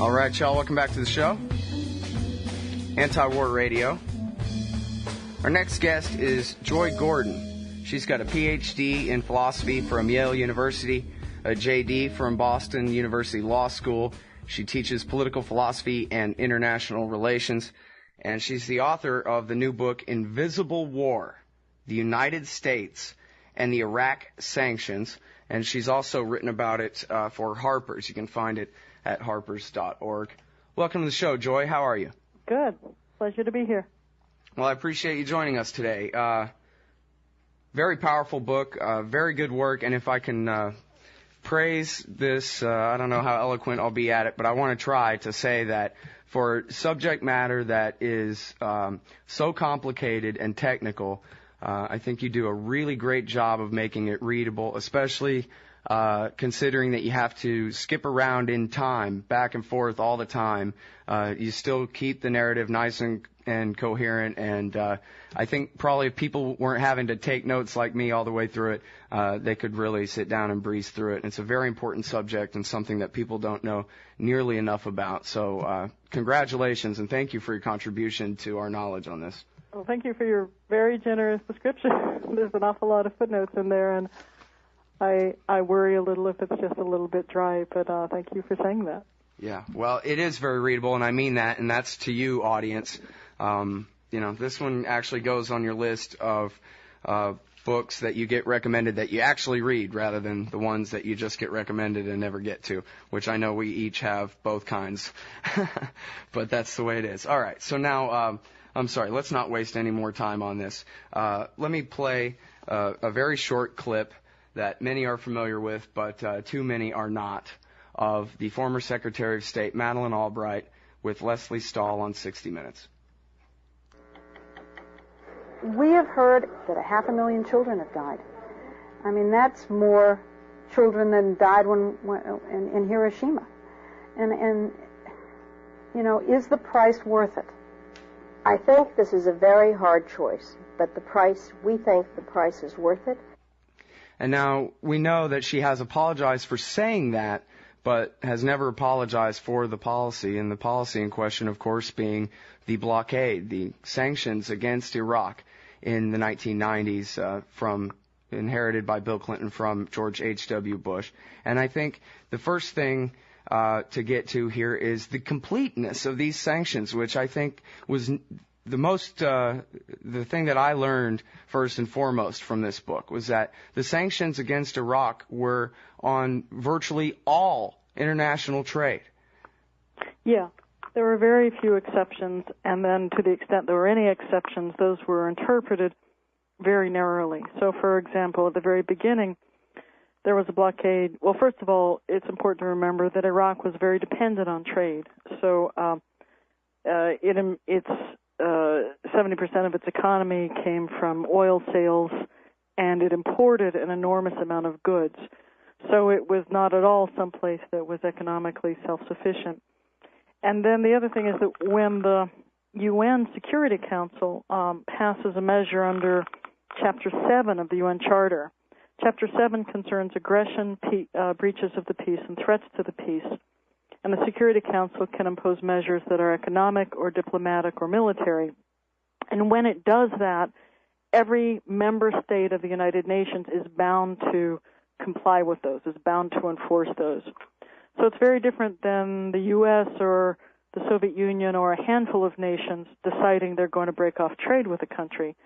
All right, y'all, welcome back to the show, Anti-War Radio. Our next guest is Joy Gordon. She's got a Ph.D. in philosophy from Yale University, a J.D. from Boston University Law School. She teaches political philosophy and international relations, and she's the author of the new book, Invisible War, the United States and the Iraq Sanctions, and she's also written about it for Harper's. You can find it at harpers.org. Welcome to the show, Joy. How are you? Good. Pleasure to be here. Well, I appreciate you joining us today. Very powerful book, very good work, and if I can praise this, I don't know how eloquent I'll be at it, but I want to try to say that for subject matter that is so complicated and technical, I think you do a really great job of making it readable, especially considering that you have to skip around in time, back and forth all the time. You still keep the narrative nice and coherent, and I think probably if people weren't having to take notes like me all the way through it, they could really sit down and breeze through it. And it's a very important subject and something that people don't know nearly enough about. So congratulations, and thank you for your contribution to our knowledge on this. Well, thank you for your very generous description. There's an awful lot of footnotes in there, and I worry a little if it's just a little bit dry, but thank you for saying that. Yeah, well, it is very readable, and I mean that, and that's to you, audience. This one actually goes on your list of books that you get recommended that you actually read rather than the ones that you just get recommended and never get to, which I know we each have both kinds, but that's the way it is. All right, so now, I'm sorry, let's not waste any more time on this. Let me play a very short clip that many are familiar with, but too many are not, of the former Secretary of State, Madeleine Albright, with Leslie Stahl on 60 Minutes. We have heard that 500,000 children have died. I mean, that's more children than died in Hiroshima. And is the price worth it? I think this is a very hard choice, but we think the price is worth it. And now we know that she has apologized for saying that, but has never apologized for the policy, and the policy in question, of course, being the blockade, the sanctions against Iraq in the 1990s, inherited by Bill Clinton from George H.W. Bush. And I think the first thing to get to here is the completeness of these sanctions, which I think was the thing that I learned first and foremost from this book was that the sanctions against Iraq were on virtually all international trade. Yeah, there were very few exceptions, and then to the extent there were any exceptions, those were interpreted very narrowly. So, for example, at the very beginning, there was a blockade. Well, first of all, it's important to remember that Iraq was very dependent on trade. So it's 70% of its economy came from oil sales, and it imported an enormous amount of goods. So it was not at all someplace that was economically self-sufficient. And then the other thing is that when the UN Security Council passes a measure under Chapter 7 of the UN Charter, Chapter 7 concerns aggression, breaches of the peace, and threats to the peace. And the Security Council can impose measures that are economic or diplomatic or military. And when it does that, every member state of the United Nations is bound to comply with those, is bound to enforce those. So it's very different than the U.S. or the Soviet Union or a handful of nations deciding they're going to break off trade with a country.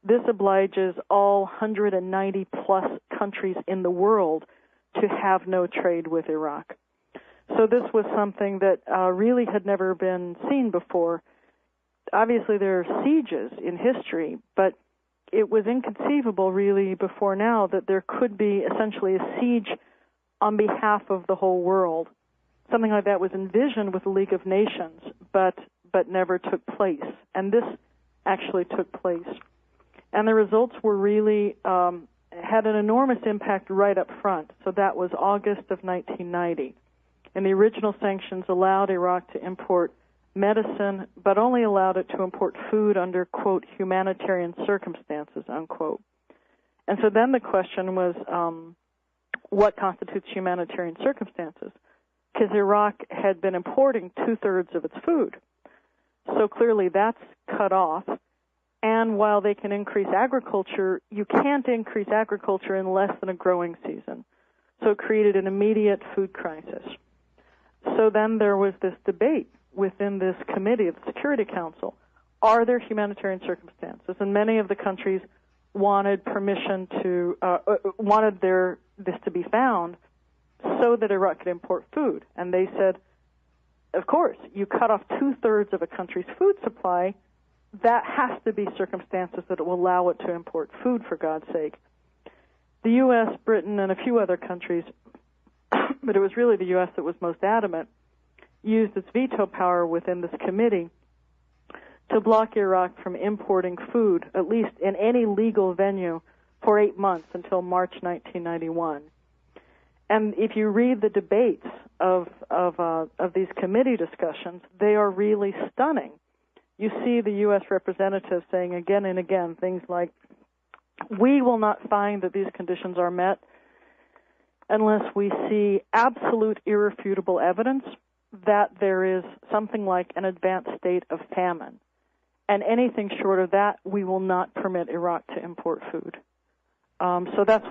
This obliges all 190-plus countries in the world to have no trade with Iraq. So this was something that really had never been seen before. Obviously, there are sieges in history, but it was inconceivable really before now that there could be essentially a siege on behalf of the whole world. Something like that was envisioned with the League of Nations, but never took place. And this actually took place. And the results were really had an enormous impact right up front. So that was August of 1990. And the original sanctions allowed Iraq to import medicine, but only allowed it to import food under, quote, humanitarian circumstances, unquote. And so then the question was, what constitutes humanitarian circumstances? Because Iraq had been importing 2/3 of its food. So clearly that's cut off. And while they can increase agriculture, you can't increase agriculture in less than a growing season. So it created an immediate food crisis. So then there was this debate within this committee of the Security Council. Are there humanitarian circumstances? And many of the countries wanted permission to, this to be found so that Iraq could import food. And they said, of course, you cut off 2/3 of a country's food supply, that has to be circumstances that will allow it to import food, for God's sake. The U.S., Britain, and a few other countries, but it was really the U.S. that was most adamant, used its veto power within this committee to block Iraq from importing food, at least in any legal venue, for 8 months until March 1991. And if you read the debates of these committee discussions, they are really stunning. You see the U.S. representatives saying again and again things like, we will not find that these conditions are met unless we see absolute irrefutable evidence that there is something like an advanced state of famine. And anything short of that, we will not permit Iraq to import food. So that's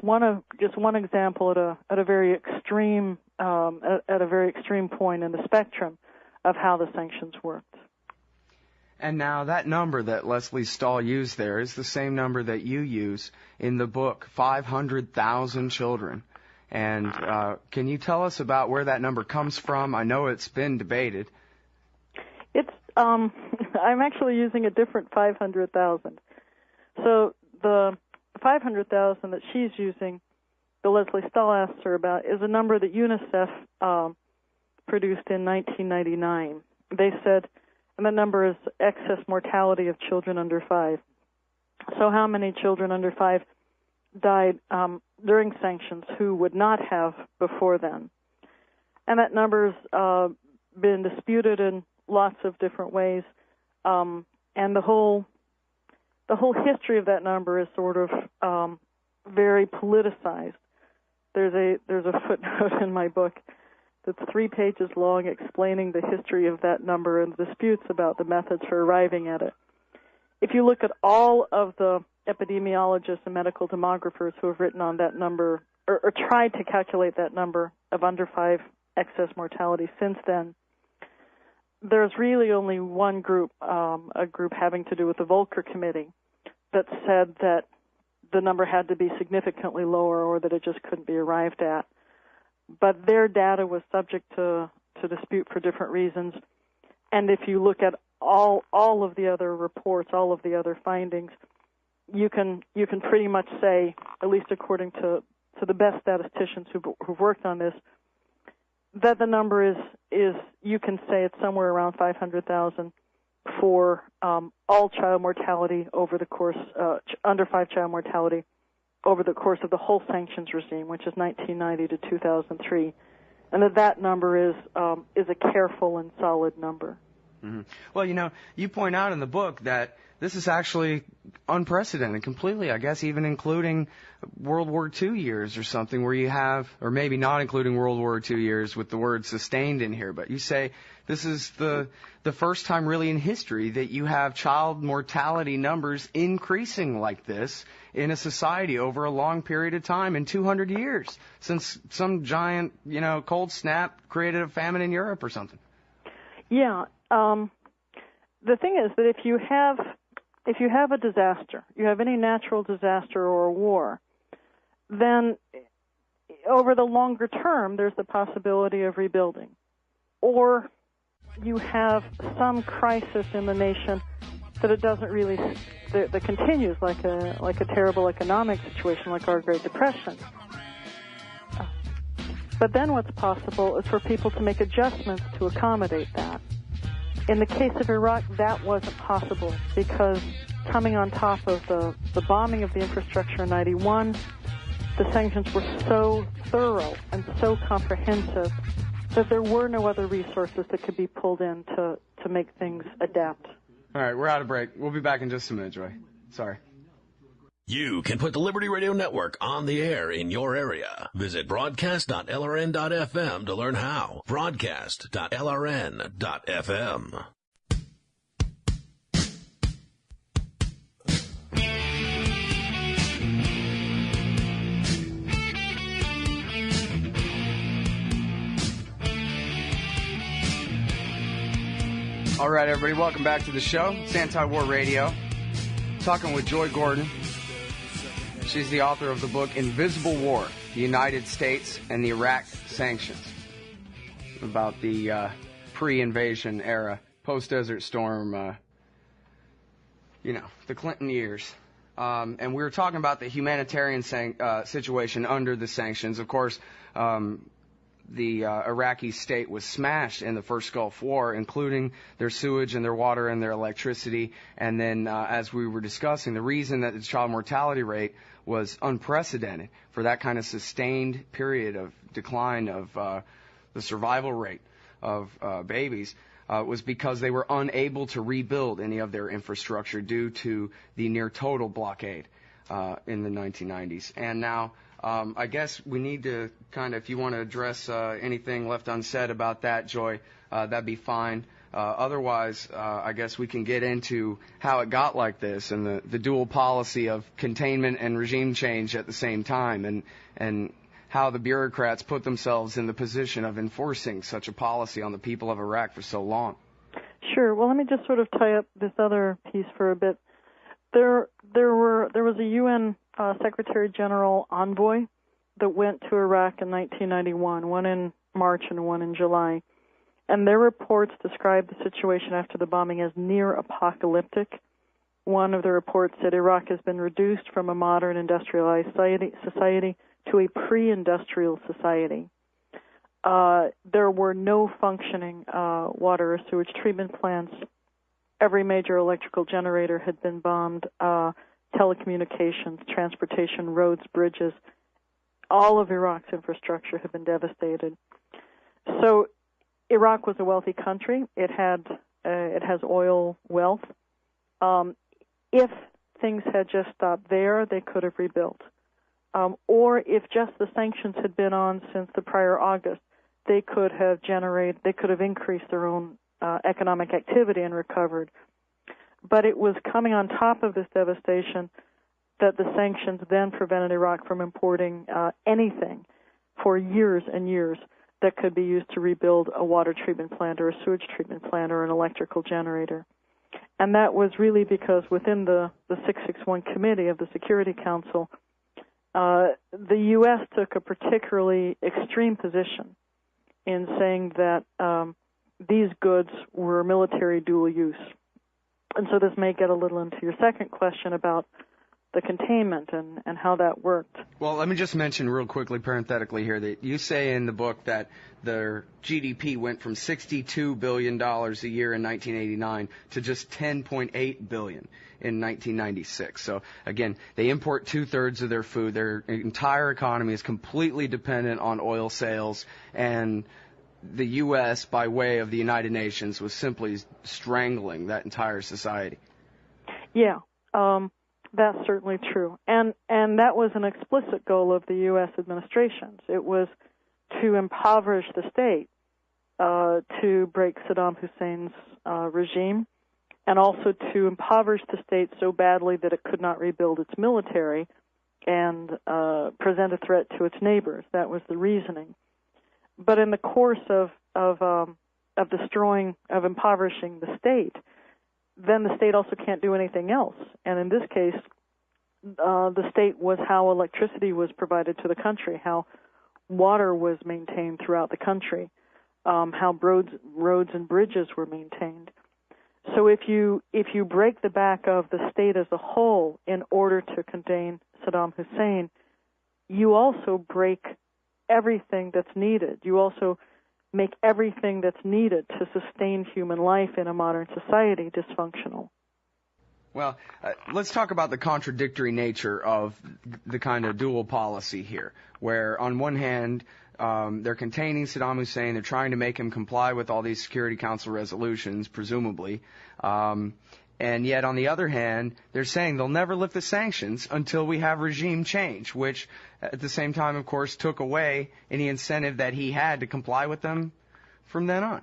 just one example at a very extreme point in the spectrum of how the sanctions worked. And now that number that Leslie Stahl used there is the same number that you use in the book, 500,000 children. And can you tell us about where that number comes from? I know it's been debated. I'm actually using a different 500,000. So the 500,000 that she's using, that Leslie Stahl asked her about, is a number that UNICEF produced in 1999. They said, and the number is excess mortality of children under 5. So how many children under 5 died during sanctions who would not have before then? And that number's been disputed in lots of different ways, and the whole history of that number is sort of very politicized. There's a footnote in my book that's 3 pages long explaining the history of that number and disputes about the methods for arriving at it. If you look at all of the epidemiologists and medical demographers who have written on that number or tried to calculate that number of under 5 excess mortality since then, there's really only one group, a group having to do with the Volcker Committee, that said that the number had to be significantly lower or that it just couldn't be arrived at. But their data was subject to dispute for different reasons. And if you look at all of the other reports, all of the other findings, you can pretty much say, at least according to the best statisticians who've worked on this, that the number is you can say it's somewhere around 500,000 for all child mortality over the course, under 5 child mortality over the course of the whole sanctions regime, which is 1990 to 2003, and that number is a careful and solid number. Mm-hmm. Well, you point out in the book that this is actually unprecedented completely, I guess, even including World War II years or something where you have, or maybe not including World War II years with the word sustained in here, but you say this is the first time really in history that you have child mortality numbers increasing like this in a society over a long period of time in 200 years since some giant, cold snap created a famine in Europe or something. Yeah. The thing is that if you have a disaster, you have any natural disaster or a war, then over the longer term, there's the possibility of rebuilding. Or you have some crisis in the nation that it doesn't really, that continues like a terrible economic situation like our Great Depression. But then what's possible is for people to make adjustments to accommodate that. In the case of Iraq, that wasn't possible because coming on top of the bombing of the infrastructure in 91, the sanctions were so thorough and so comprehensive that there were no other resources that could be pulled in to to make things adapt. All right, we're out of break. We'll be back in just a minute, Joy. Sorry. You can put the Liberty Radio Network on the air in your area. Visit broadcast.lrn.fm to learn how. Broadcast.lrn.fm. All right, everybody, welcome back to the show. It's Anti-War Radio. Talking with Joy Gordon. She's the author of the book Invisible War, the United States and the Iraq Sanctions, about the pre-invasion era, post-Desert Storm, the Clinton years. And we were talking about the humanitarian situation under the sanctions. Of course, the Iraqi state was smashed in the first Gulf War, including their sewage and their water and their electricity. And then, as we were discussing, the reason that the child mortality rate was unprecedented for that kind of sustained period of decline of the survival rate of babies was because they were unable to rebuild any of their infrastructure due to the near total blockade in the 1990s. And now, I guess we need to kind of, if you want to address anything left unsaid about that, Joy, that'd be fine. Otherwise, I guess we can get into how it got like this and the dual policy of containment and regime change at the same time, and how the bureaucrats put themselves in the position of enforcing such a policy on the people of Iraq for so long. Sure. Well, let me just sort of tie up this other piece for a bit. There was a UN Secretary General envoy that went to Iraq in 1991, one in March and one in July. And their reports described the situation after the bombing as near apocalyptic. One of the reports said Iraq has been reduced from a modern industrialized society to a pre-industrial society. There were no functioning water or sewage treatment plants. Every major electrical generator had been bombed. Telecommunications, transportation, roads, bridges, all of Iraq's infrastructure had been devastated. So Iraq was a wealthy country. It has oil wealth. If things had just stopped there, they could have rebuilt. Or if just the sanctions had been on since the prior August, they could have increased their own economic activity and recovered. But it was coming on top of this devastation that the sanctions then prevented Iraq from importing anything for years and years that could be used to rebuild a water treatment plant or a sewage treatment plant or an electrical generator. And that was really because within the 661 Committee of the Security Council, the U.S. took a particularly extreme position in saying that these goods were military dual use. And so this may get a little into your second question about the containment and how that worked. Well, let me just mention real quickly, parenthetically here, that you say in the book that their GDP went from $62 billion a year in 1989 to just $10.8 billion in 1996. So, again, they import two-thirds of their food. Their entire economy is completely dependent on oil sales, and the U.S., by way of the United Nations, was simply strangling that entire society. Yeah, that's certainly true. And that was an explicit goal of the U.S. administrations. It was to impoverish the state, to break Saddam Hussein's regime, and also to impoverish the state so badly that it could not rebuild its military and present a threat to its neighbors. That was the reasoning. But in the course of impoverishing the state, then the state also can't do anything else. And in this case, the state was how electricity was provided to the country, how water was maintained throughout the country, how roads and bridges were maintained. So if you break the back of the state as a whole in order to contain Saddam Hussein, you also break everything that's needed. You also make everything that's needed to sustain human life in a modern society dysfunctional. Well, let's talk about the contradictory nature of the kind of dual policy here, where on one hand, they're containing Saddam Hussein, they're trying to make him comply with all these Security Council resolutions, presumably, and yet on the other hand, they're saying they'll never lift the sanctions until we have regime change, which at the same time, of course, took away any incentive that he had to comply with them from then on.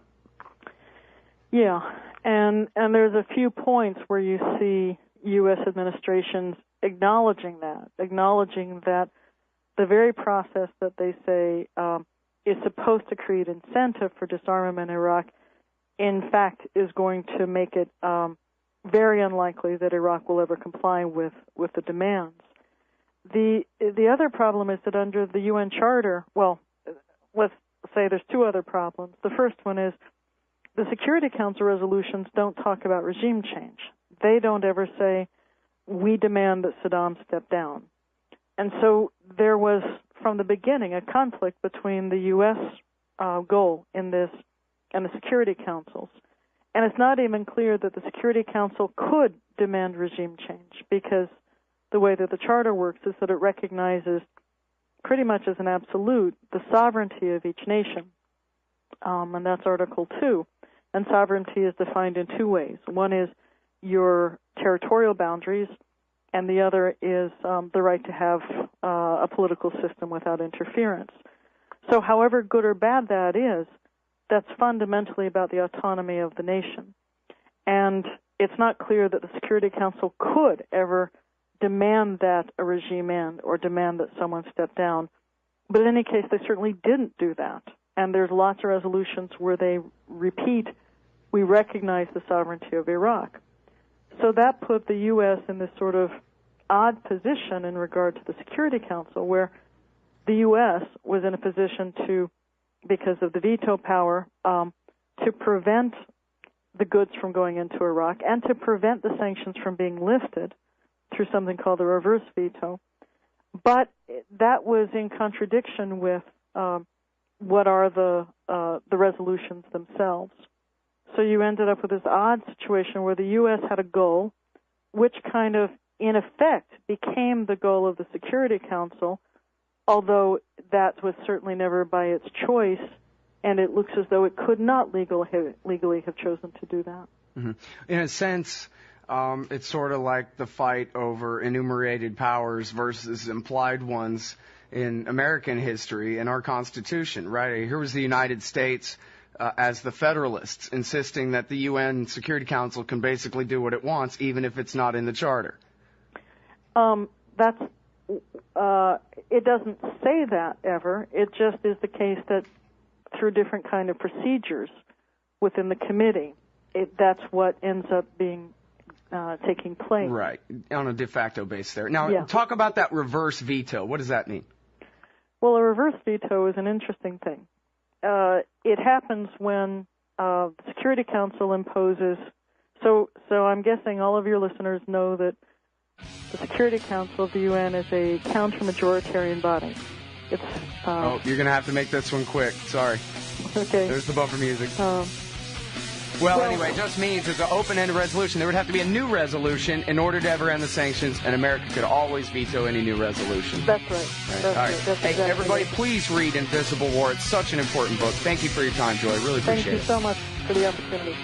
Yeah, and there's a few points where you see U.S. administrations acknowledging that the very process that they say is supposed to create incentive for disarmament in Iraq, in fact, is going to make it very unlikely that Iraq will ever comply with the demands. The other problem is that under the UN Charter, well, let's say there's two other problems. The first one is the Security Council resolutions don't talk about regime change. They don't ever say, we demand that Saddam step down. And so there was, from the beginning, a conflict between the U.S. Goal in this and the Security Councils. And it's not even clear that the Security Council could demand regime change, because the way that the Charter works is that it recognizes pretty much as an absolute the sovereignty of each nation. And that's Article 2. And sovereignty is defined in two ways. One is your territorial boundaries, and the other is the right to have a political system without interference. So however good or bad that is, that's fundamentally about the autonomy of the nation. And it's not clear that the Security Council could ever demand that a regime end or demand that someone step down. But in any case, they certainly didn't do that. And there's lots of resolutions where they repeat, we recognize the sovereignty of Iraq. So that put the U.S. in this sort of odd position in regard to the Security Council, where the U.S. was in a position to, because of the veto power, to prevent the goods from going into Iraq and to prevent the sanctions from being lifted through something called the reverse veto. But that was in contradiction with what are the resolutions themselves. So you ended up with this odd situation where the U.S. had a goal, which kind of, in effect, became the goal of the Security Council, although that was certainly never by its choice, and it looks as though it could not legally have chosen to do that. Mm-hmm. In a sense, it's sort of like the fight over enumerated powers versus implied ones in American history and our Constitution, right? Here was the United States as the Federalists, insisting that the UN Security Council can basically do what it wants, even if it's not in the Charter. It doesn't say that ever. It just is the case that through different kind of procedures within the committee, that's what ends up being taking place. Right, on a de facto base there. Now, talk about that reverse veto. What does that mean? Well, a reverse veto is an interesting thing. It happens when the Security Council imposes. So I'm guessing all of your listeners know that the Security Council of the UN is a counter-majoritarian body. It's you're going to have to make this one quick. Sorry. Okay. There's the bumper music. Well, anyway, it just means it's an open-ended resolution. There would have to be a new resolution in order to ever end the sanctions, and America could always veto any new resolution. That's right. That's all right. Right. That's hey, exactly everybody, right. Please read Invisible War. It's such an important book. Thank you for your time, Joy. Really appreciate it. Thank you so much for the opportunity.